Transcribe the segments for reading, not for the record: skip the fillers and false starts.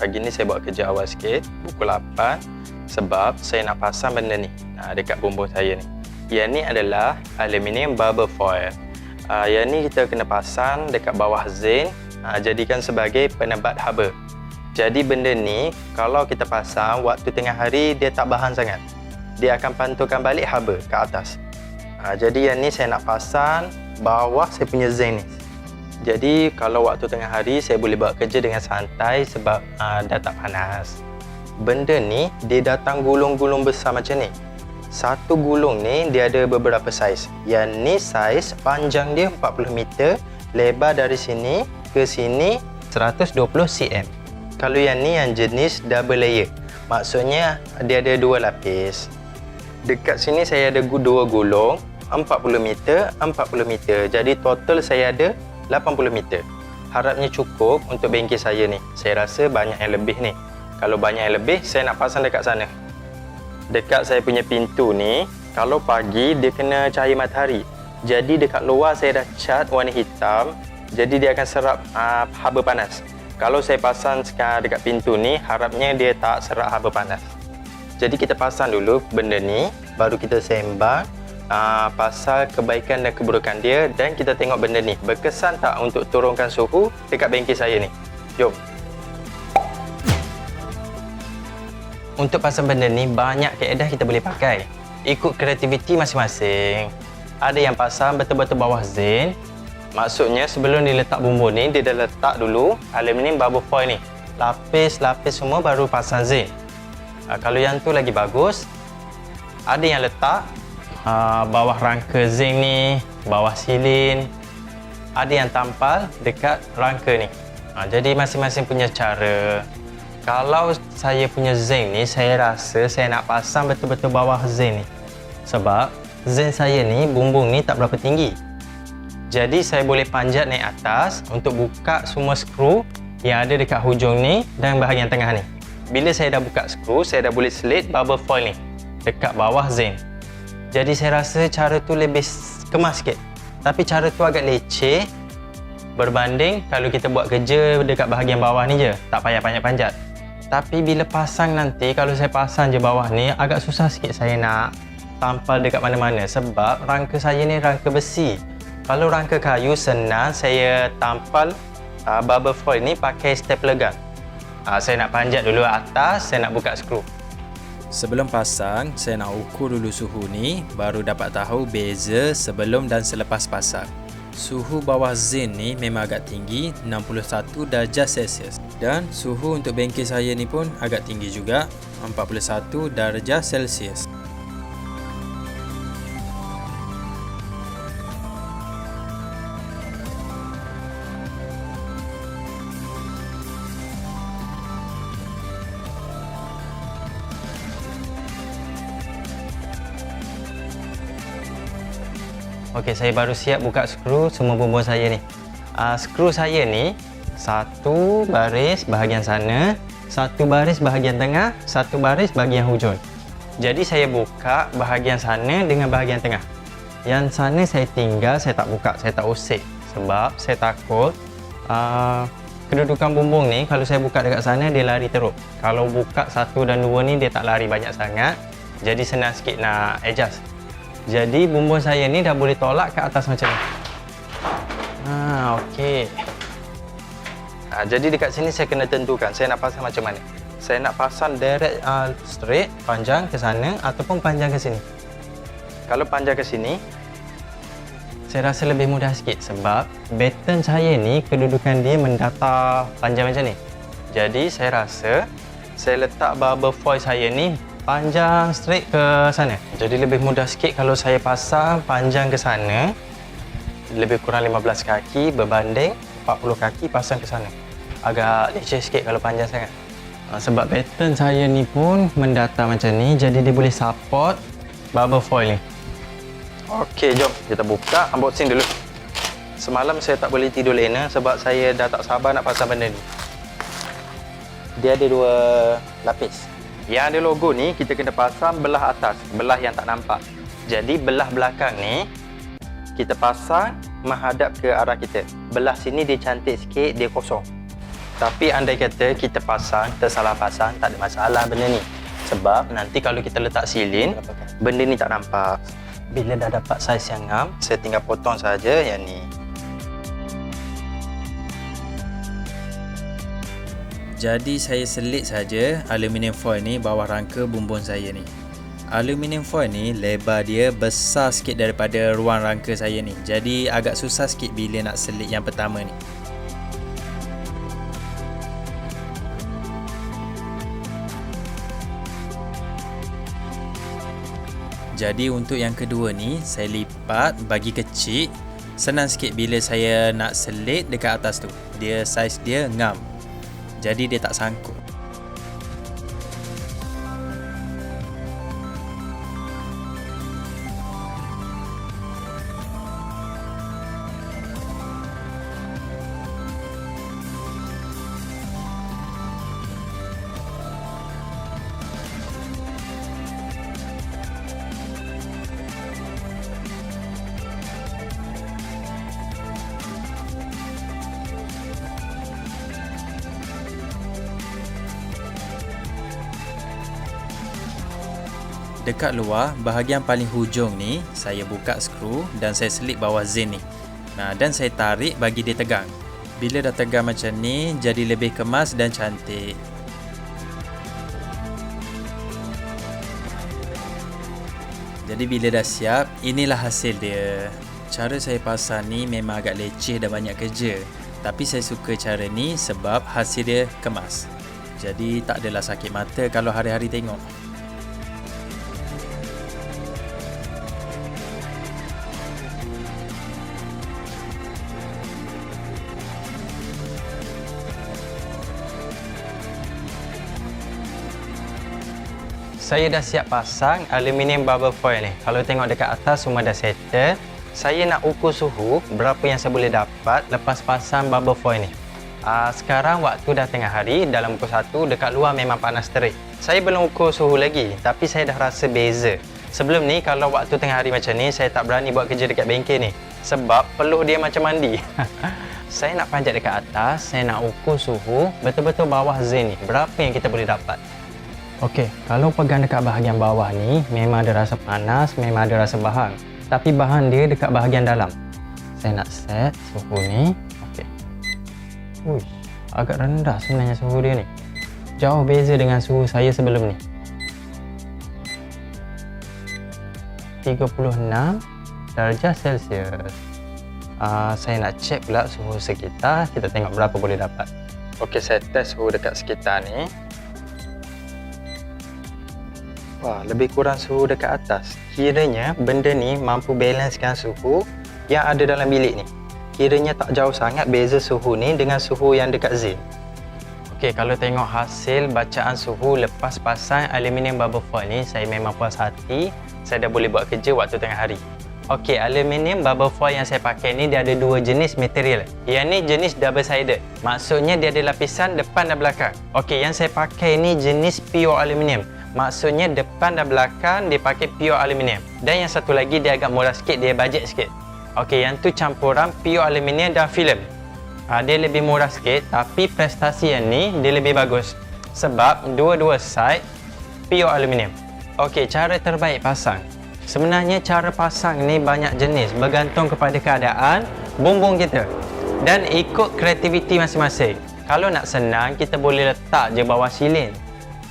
pagi ni saya buat kerja awal sikit, pukul 8, sebab saya nak pasang benda ni dekat bumbung saya ni. Yang ni adalah aluminium bubble foil. Yang ni kita kena pasang dekat bawah zinc, jadikan sebagai penebat haba. Jadi benda ni kalau kita pasang waktu tengah hari dia tak bahan sangat. Dia akan pantulkan balik haba ke atas. Jadi yang ni saya nak pasang bawah saya punya zinc ni. Jadi kalau waktu tengah hari saya boleh buat kerja dengan santai sebab dah tak panas. Benda ni dia datang gulung-gulung besar macam ni. Satu gulung ni dia ada beberapa saiz. Yang ni saiz panjang dia 40 meter, lebar dari sini ke sini 120 cm. Kalau yang ni yang jenis double layer. Maksudnya dia ada dua lapis. Dekat sini saya ada dua gulung 40 meter, 40 meter. Jadi total saya ada 80 meter. Harapnya cukup untuk bengkel saya ni. Saya rasa banyak yang lebih ni. Kalau banyak yang lebih, saya nak pasang dekat sana. Dekat saya punya pintu ni, kalau pagi dia kena cahaya matahari. Jadi dekat luar saya dah cat warna hitam. Jadi dia akan serap haba panas. Kalau saya pasang dekat pintu ni, harapnya dia tak serap haba panas. Jadi kita pasang dulu benda ni, baru kita sembang pasal kebaikan dan keburukan dia, dan kita tengok benda ni berkesan tak untuk turunkan suhu dekat bengkel saya ni. Jom. Untuk pasang benda ni banyak kaedah kita boleh pakai. Ikut kreativiti masing-masing. Ada yang pasang betul-betul bawah zinc. Maksudnya sebelum diletak bumbu ni, dia dah letak dulu aluminium bubble foil ni. Lapis-lapis semua baru pasang zinc. Kalau yang tu lagi bagus. Ada yang letak bawah rangka zinc ni, bawah silin. Ada yang tampal dekat rangka ni. Jadi masing-masing punya cara. Kalau saya punya zinc ni, saya rasa saya nak pasang betul-betul bawah zinc ni. Sebab zinc saya ni, bumbung ni tak berapa tinggi. Jadi saya boleh panjat naik atas untuk buka semua skru yang ada dekat hujung ni dan bahagian tengah ni. Bila saya dah buka skru, saya dah boleh selit bubble foil ni dekat bawah zinc. Jadi saya rasa cara tu lebih kemas sikit. Tapi cara tu agak leceh berbanding kalau kita buat kerja dekat bahagian bawah ni je, tak payah panjat-panjat. Tapi bila pasang nanti, kalau saya pasang je bawah ni, agak susah sikit saya nak tampal dekat mana-mana sebab rangka saya ni rangka besi. Kalau rangka kayu senang saya tampal bubble foil ni pakai stapler gun. Saya nak panjat dulu atas, saya nak buka skru. Sebelum pasang, saya nak ukur dulu suhu ni, baru dapat tahu beza sebelum dan selepas pasang. Suhu bawah zinc ni memang agak tinggi, 61 darjah Celsius. Dan suhu untuk bengkel saya ni pun agak tinggi juga, 41 darjah Celsius. Okey, saya baru siap buka skru semua bumbung saya ni. Skru saya ni satu baris bahagian sana, satu baris bahagian tengah, satu baris bahagian hujung. Jadi saya buka bahagian sana dengan bahagian tengah. Yang sana saya tinggal, saya tak buka, saya tak usik sebab saya takut kedudukan bumbung ni kalau saya buka dekat sana dia lari teruk. Kalau buka satu dan dua ni dia tak lari banyak sangat. Jadi senang sikit nak adjust. Jadi bumbung saya ni dah boleh tolak ke atas macam ni. Okey. Jadi dekat sini saya kena tentukan saya nak pasang macam mana. Saya nak pasang direct straight panjang ke sana ataupun panjang ke sini. Kalau panjang ke sini, saya rasa lebih mudah sikit sebab batten saya ni kedudukan dia mendatar panjang macam ni. Jadi saya rasa saya letak bubble foil saya ni panjang straight ke sana. Jadi lebih mudah sikit kalau saya pasang panjang ke sana. Lebih kurang 15 kaki berbanding 40 kaki pasang ke sana. Agak leceh sikit kalau panjang sangat. Sebab batten saya ni pun mendatar macam ni, jadi dia boleh support bubble foil ni. Okey, jom kita buka unboxing dulu. Semalam saya tak boleh tidur lena sebab saya dah tak sabar nak pasang benda ni. Dia ada dua lapis. Yang ada logo ni kita kena pasang belah atas, belah yang tak nampak. Jadi belah belakang ni kita pasang menghadap ke arah kita. Belah sini dia cantik sikit, dia kosong. Tapi andai kata kita pasang, tersalah pasang, tak ada masalah benda ni. Sebab nanti kalau kita letak silin, benda ni tak nampak. Bila dah dapat saiz yang ngam, saya tinggal potong saja yang ni. Jadi saya selit saja aluminium foil ni bawah rangka bumbung saya ni. Aluminium foil ni lebar dia besar sikit daripada ruang rangka saya ni. Jadi agak susah sikit bila nak selit yang pertama ni. Jadi untuk yang kedua ni saya lipat bagi kecil. Senang sikit bila saya nak selit dekat atas tu. Dia saiz dia ngam. Jadi dia tak sangkut. Dekat luar, bahagian paling hujung ni, saya buka skru dan saya selip bawah zin ni. Dan saya tarik bagi dia tegang. Bila dah tegang macam ni, jadi lebih kemas dan cantik. Jadi bila dah siap, inilah hasil dia. Cara saya pasang ni memang agak leceh dan banyak kerja. Tapi saya suka cara ni sebab hasil dia kemas. Jadi tak adalah sakit mata kalau hari-hari tengok. Saya dah siap pasang aluminium bubble foil ni. Kalau tengok dekat atas semua dah settle. Saya nak ukur suhu berapa yang saya boleh dapat lepas pasang bubble foil ni. Sekarang waktu dah tengah hari, dalam pukul 1 dekat luar memang panas terik. Saya belum ukur suhu lagi, tapi saya dah rasa beza. Sebelum ni kalau waktu tengah hari macam ni, saya tak berani buat kerja dekat bengkel ni. Sebab peluh dia macam mandi. Saya nak panjat dekat atas, saya nak ukur suhu betul-betul bawah zin ni. Berapa yang kita boleh dapat. Okey, kalau pegang dekat bahagian bawah ni, memang ada rasa panas, memang ada rasa bahan. Tapi bahan dia dekat bahagian dalam. Saya nak set suhu ni. Okey. Uish, agak rendah sebenarnya suhu dia ni. Jauh beza dengan suhu saya sebelum ni. 36 darjah Celsius. Saya nak cek pula suhu sekitar. Kita tengok berapa boleh dapat. Okey, saya test suhu dekat sekitar ni. Wah, lebih kurang suhu dekat atas. Kiranya benda ni mampu balancekan suhu yang ada dalam bilik ni. Kiranya tak jauh sangat beza suhu ni dengan suhu yang dekat zin. Okey, kalau tengok hasil bacaan suhu lepas pasang aluminium bubble foil ni, saya memang puas hati. Saya dah boleh buat kerja waktu tengah hari. Okey, aluminium bubble foil yang saya pakai ni dia ada dua jenis material. Yang ni jenis double sided. Maksudnya dia ada lapisan depan dan belakang. Okey, yang saya pakai ni jenis pure aluminium. Maksudnya depan dan belakang dia pakai pure aluminium. Dan yang satu lagi dia agak murah sikit, dia bajet sikit. Okey, yang tu campuran pure aluminium dan filem. Dia lebih murah sikit, tapi prestasi yang ni dia lebih bagus. Sebab dua-dua side pure aluminium. Okey, cara terbaik pasang. Sebenarnya cara pasang ni banyak jenis, bergantung kepada keadaan bumbung kita dan ikut kreativiti masing-masing. Kalau nak senang, kita boleh letak je bawah silin.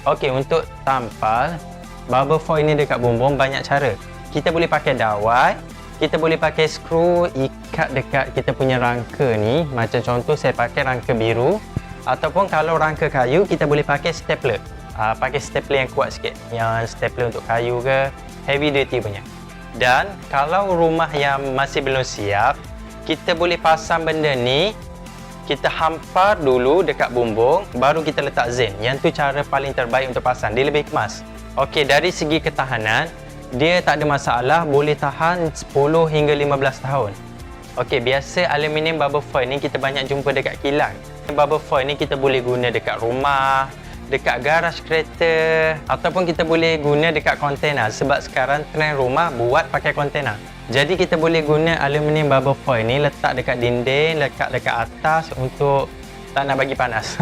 Okey, untuk tampal bubble foil ni dekat bumbung banyak cara. Kita boleh pakai dawai, kita boleh pakai skru ikat dekat kita punya rangka ni. Macam contoh saya pakai rangka biru. Ataupun kalau rangka kayu, kita boleh pakai stapler. Pakai stapler yang kuat sikit. Yang stapler untuk kayu ke, heavy duty punya. Dan kalau rumah yang masih belum siap, kita boleh pasang benda ni. Kita hampar dulu dekat bumbung, baru kita letak zin. Yang tu cara paling terbaik untuk pasang. Dia lebih kemas. Okey, dari segi ketahanan, dia tak ada masalah. Boleh tahan 10 hingga 15 tahun. Okey, biasa aluminium bubble foil ni kita banyak jumpa dekat kilang. Bubble foil ni kita boleh guna dekat rumah, dekat garaj kereta, ataupun kita boleh guna dekat kontainer. Sebab sekarang trend rumah buat pakai kontainer. Jadi kita boleh guna aluminium bubble foil ni letak dekat dinding, letak dekat atas untuk Tak nak bagi panas.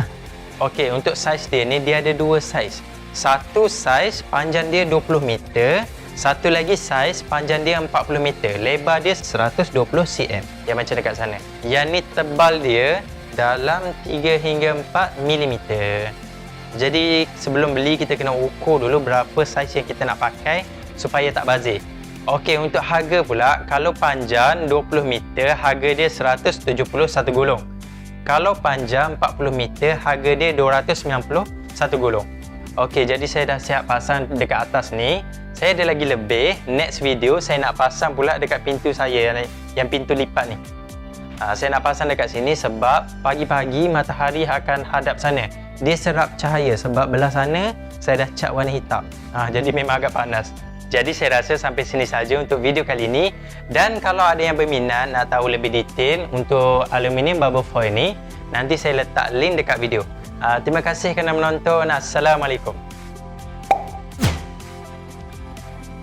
Okey, untuk saiz dia ni, dia ada dua saiz. Satu saiz panjang dia 20 meter, satu lagi saiz panjang dia 40 meter, lebar dia 120 cm. Yang macam dekat sana. Yang ni tebal dia dalam 3 hingga 4 mm. Jadi sebelum beli kita kena ukur dulu berapa saiz yang kita nak pakai supaya tak bazir. Okey, untuk harga pula, kalau panjang 20 meter harga dia 171 gulung. Kalau panjang 40 meter harga dia 291 gulung. Okey, jadi saya dah siap pasang dekat atas ni. Saya ada lagi lebih. Next video saya nak pasang pula dekat pintu saya yang pintu lipat ni. Saya nak pasang dekat sini sebab pagi-pagi matahari akan hadap sana. Dia serap cahaya sebab belah sana saya dah cat warna hitam. Jadi memang agak panas. Jadi saya rasa sampai sini saja untuk video kali ini. Dan kalau ada yang berminat nak tahu lebih detail untuk aluminium bubble foil ni, nanti saya letak link dekat video. Terima kasih kerana menonton. Assalamualaikum.